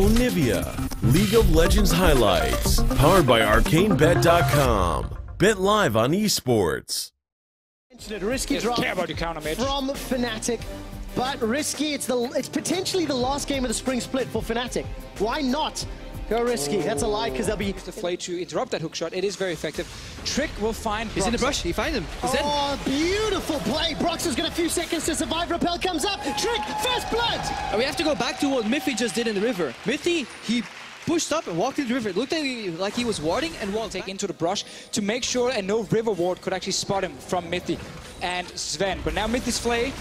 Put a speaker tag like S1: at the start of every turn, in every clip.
S1: Onivia, League of Legends highlights, powered by ArcaneBet.com. Bet live on Esports.
S2: Risky drop
S3: care about your counter mid
S2: from Fnatic, but Risky, it's potentially the last game of the spring split for Fnatic. Why not go Risky? That's a lie, because they'll be...
S3: The Flay to interrupt that hook shot. It is very effective. Trick will find
S4: He's in the brush. He finds him. He's
S2: dead. Beautiful play. Brox has got a few seconds to survive. Rappel comes up. Trick, first blood.
S4: And we have to go back to what Miffy just did in the river. Miffy, he pushed up and walked into the river. It looked like he was warding and walked
S3: take into the brush to make sure and no river ward could actually spot him from Mithy and Sven. But now Mithy's Flay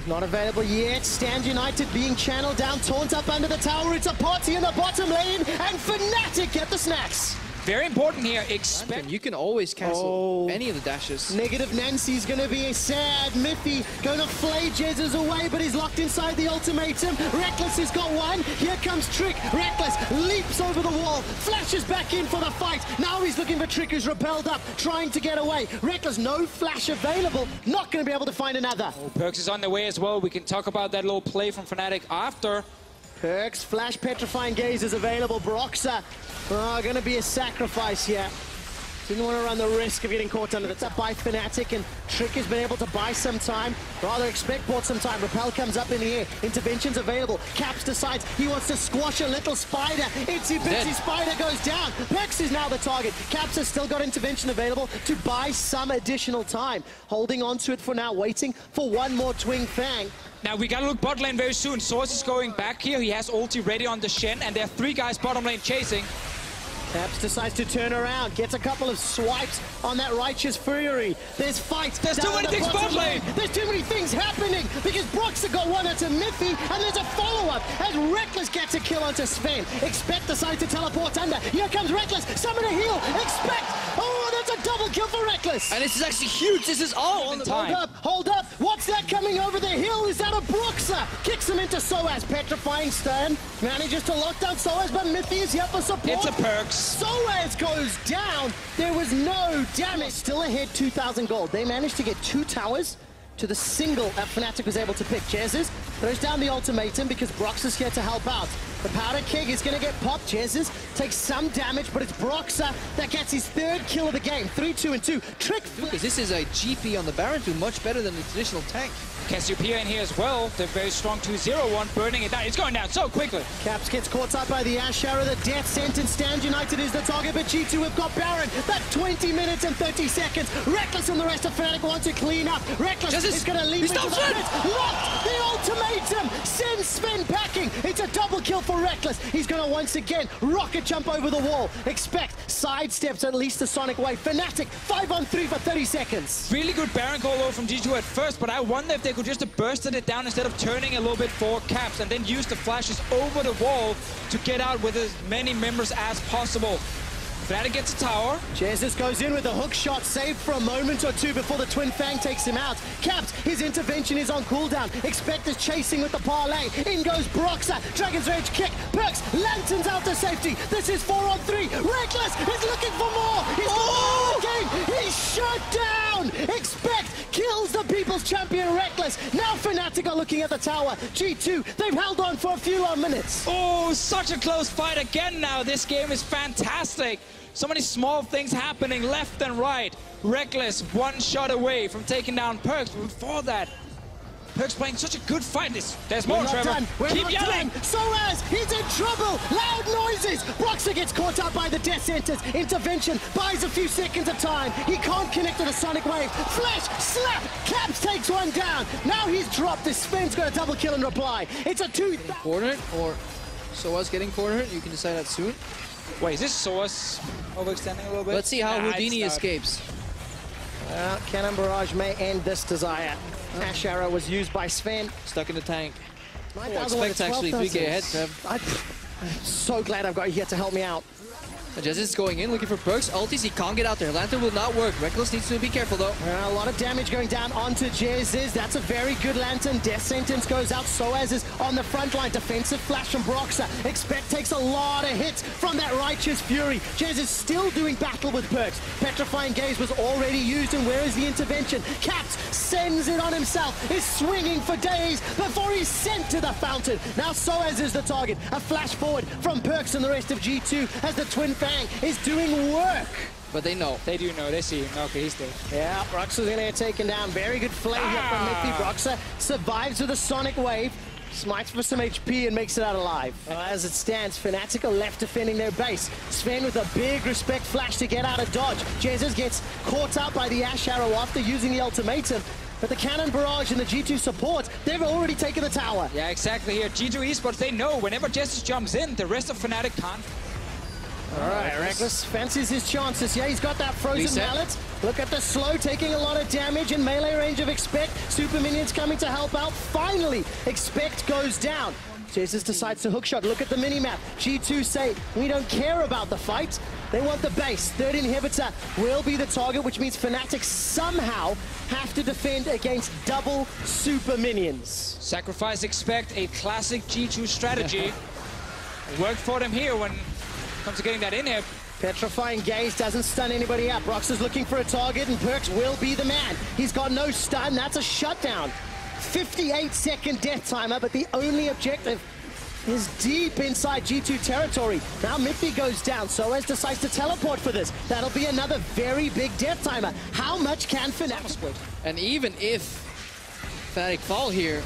S2: not available yet. Stand United being channeled down. Taunt up under the tower. It's a party in the bottom lane, and Fnatic get the snacks.
S3: Very important here. Expect
S4: you can always cancel any of the dashes.
S2: Negative Nancy's going to be sad. Miffy going to flay Jezz's away, but he's locked inside the ultimatum. Reckless has got one. Here comes Trick. Reckless leaps over the wall, flashes back in for the fight. Now he's looking for Trick, who's repelled up, trying to get away. Reckless, no flash available. Not going to be able to find another.
S3: Perks is on the way as well. We can talk about that little play from Fnatic after.
S2: Perks, Flash Petrifying Gaze is available. Broxa, going to be a sacrifice here. Didn't want to run the risk of getting caught under the top by Fnatic, and Trick has been able to buy some time. Rather expect bought some time. Rappel comes up in the air. Intervention's available. Caps decides he wants to squash a little spider. Itsy Bitsy Spider goes down. Perks is now the target. Caps has still got intervention available to buy some additional time. Holding on to it for now, waiting for one more Twin Fang.
S3: Now we gotta look bot lane very soon. Source is going back here. He has ulti ready on the Shen, and there are 3 guys bottom lane chasing.
S2: Caps decides to turn around, gets a couple of swipes on that Righteous Fury. There's fights.
S3: There's too many things bot lane.
S2: There's too many things happening because Broxa got one onto Miffy, and there's a follow-up as Reckless gets a kill onto Sven. Expect decides to teleport under. Here comes Reckless. Summon a heal. Expect. Oh, that's a double kill for Reckless.
S4: And this is actually huge. This is all on the
S3: time.
S2: Hold up. What's that coming over the hill? Is that a Broxa? Kicks him into Soaz. Petrifying Stern. Manages to lock down Soaz, but Miffy is here for support.
S3: It's a Perks.
S2: Soaz goes down. There was no damage. Still ahead 2,000 gold. They managed to get 2 towers to the single that Fnatic was able to pick. Jezz's throws down the ultimatum because Brox is here to help out. The powder keg is going to get popped. Jezz's takes some damage, but it's Broxa that gets his 3rd kill of the game. 3-2-2. Trick.
S4: Because this is a GP on the Baron, do much better than the traditional tank.
S3: Cassiopeia in here as well. They're very strong 2-0-1, burning it down. It's going down so quickly.
S2: Caps gets caught up by the Ash Arrow. The death sentence. Stand United is the target, but G2 have got Baron. That's 20 minutes and 30 seconds. Reckless and the rest of Fnatic want to clean up. Reckless is going to leap into the pit. Locked the ultimatum. Sends Sven packing. It's a double kill for Reckless. He's going to once again rocket jump over the wall. Expect sidesteps at least the Sonic Wave. Fnatic 5-on-3 for 30 seconds.
S3: Really good Baron call over from G2 at first, but I wonder if they could just have bursted it down instead of turning a little bit for Caps and then use the flashes over the wall to get out with as many members as possible. Fnatic gets a tower.
S2: Jesus goes in with a hook shot, saved for a moment or two before the Twin Fang takes him out. Caps, his intervention is on cooldown. Expect is chasing with the parlay. In goes Broxa. Dragon's Rage kick. Perks, lanterns out to safety. This is 4-on-3. Reckless is looking for more. He's got the game. He's shut down. Expect kills the People's Champion Reckless. Now Fnatic are looking at the tower. G2, they've held on for a few long minutes.
S3: Oh, such a close fight again now. This game is fantastic. So many small things happening left and right. Reckless 1 shot away from taking down Perks. But before that, Perks playing such a good fight. There's more, Trevor. Keep yelling.
S2: Soaz, he's in trouble. Loud noises. Broxa gets caught up by the death sentence. Intervention buys a few seconds of time. He can't connect to the Sonic Wave. Flash, slap. Caps takes one down. Now he's dropped. This Sven's got a double kill in reply. It's a 2.
S4: Cornered or Soaz getting cornered. You can decide that soon.
S3: Wait, is this Soaz overextending a little bit?
S4: Let's see how Houdini escapes.
S2: Well, Cannon Barrage may end this desire. Ash Arrow was used by Sven.
S4: Stuck in the tank.
S2: Oh,
S4: expect actually 3k ahead, Trev.
S2: I'm so glad I've got you here to help me out.
S4: Jez is going in, looking for perks. Ultis, he can't get out there. Lantern will not work. Reckless needs to be careful, though.
S2: A lot of damage going down onto Jez. That's a very good Lantern. Death Sentence goes out. Soaz is on the front line. Defensive flash from Broxah. Expect takes a lot of hits from that Righteous Fury. Jez is still doing battle with perks. Petrifying Gaze was already used, and where is the intervention? Caps sends it on himself. Is swinging for days before he's sent to the fountain. Now Soaz is the target. A flash forward from Perks and the rest of G2 as the Twin Fang is doing work.
S4: But they know.
S3: They do know. They see him. Okay, he's dead.
S2: Yeah, Broxah's gonna get taken down. Very good flame here from Miffy. Broxah survives with a Sonic Wave. Smites for some HP and makes it out alive. As it stands, Fnatic are left defending their base. Sven with a big respect flash to get out of dodge. Jesus gets caught out by the Ash Arrow after using the ultimatum. But the Cannon Barrage and the G2 support, they've already taken the tower.
S3: Yeah, exactly here. G2 Esports, they know whenever Jesus jumps in, the rest of Fnatic can't.
S2: All right, Reckless fancies his chances. Yeah, he's got that frozen mallet. Look at the slow, taking a lot of damage in melee range of Expect. Super minions coming to help out. Finally, Expect goes down. Jesus decides to hookshot. Look at the minimap. G2 say, we don't care about the fight. They want the base. Third inhibitor will be the target, which means Fnatic somehow have to defend against double super minions.
S3: Sacrifice Expect, a classic G2 strategy. Worked for them here when it comes to getting that in here.
S2: Petrifying Gaze doesn't stun anybody up. Brox is looking for a target, and Perks will be the man. He's got no stun. That's a shutdown. 58-second death timer, but the only objective is deep inside G2 territory. Now Miffy goes down. Soaz decides to teleport for this. That'll be another very big death timer. How much can Fnatic split?
S4: And even if Fnatic fall here,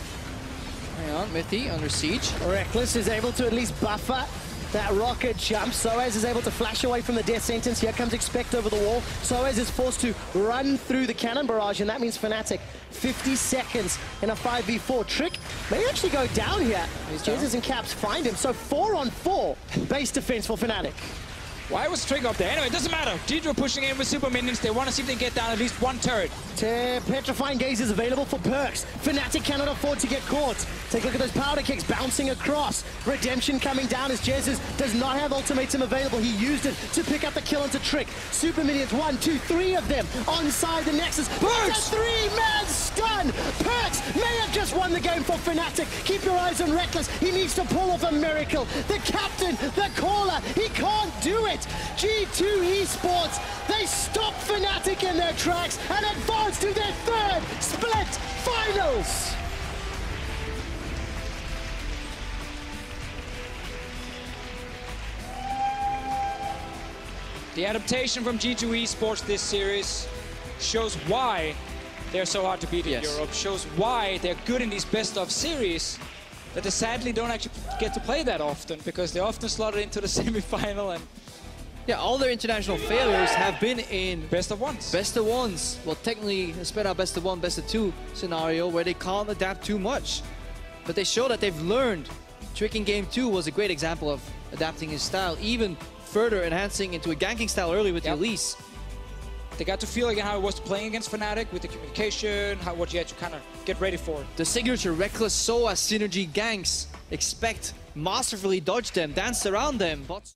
S4: hang on, Miffy under siege.
S2: Reckless is able to at least buffer that rocket jump. Soaz is able to flash away from the death sentence. Here comes Expect over the wall. Soaz is forced to run through the cannon barrage, and that means Fnatic 50 seconds in a 5v4. Trick may actually go down here. Jesus and Caps find him. So 4-on-4 base defense for Fnatic.
S3: Why was Trick up there? Anyway, it doesn't matter. G2 are pushing in with super minions. They want to see if they can get down at least one turret.
S2: Petrifying Gaze is available for Perks. Fnatic cannot afford to get caught. Take a look at those powder kicks bouncing across. Redemption coming down as Jesus does not have ultimatum available. He used it to pick up the kill into Trick. Super minions, 1, 2, 3 of them onside the Nexus. Perks! A 3-man stun! Perks may have just won the game for Fnatic. Keep your eyes on Reckless. He needs to pull off a miracle. The captain, the caller, he can't do it. G2 Esports, they stop Fnatic in their tracks and advance to their third split finals.
S3: The adaptation from G2 Esports this series shows why they're so hard to beat in Europe, shows why they're good in these best of series, that they sadly don't actually get to play that often because they're often slotted into the semi-final. And
S4: yeah, all their international failures have been in
S3: best of ones.
S4: Best of ones. Well, technically, a spread out best of one, best of two scenario where they can't adapt too much. But they show that they've learned. Trick in Game 2 was a great example of adapting his style, even further enhancing into a ganking style early with the Elise.
S3: They got to feel again how it was playing against Fnatic with the communication, what you had to kind of get ready for.
S4: The signature Reckless Soaz synergy ganks. Expect masterfully dodged them, danced around them. But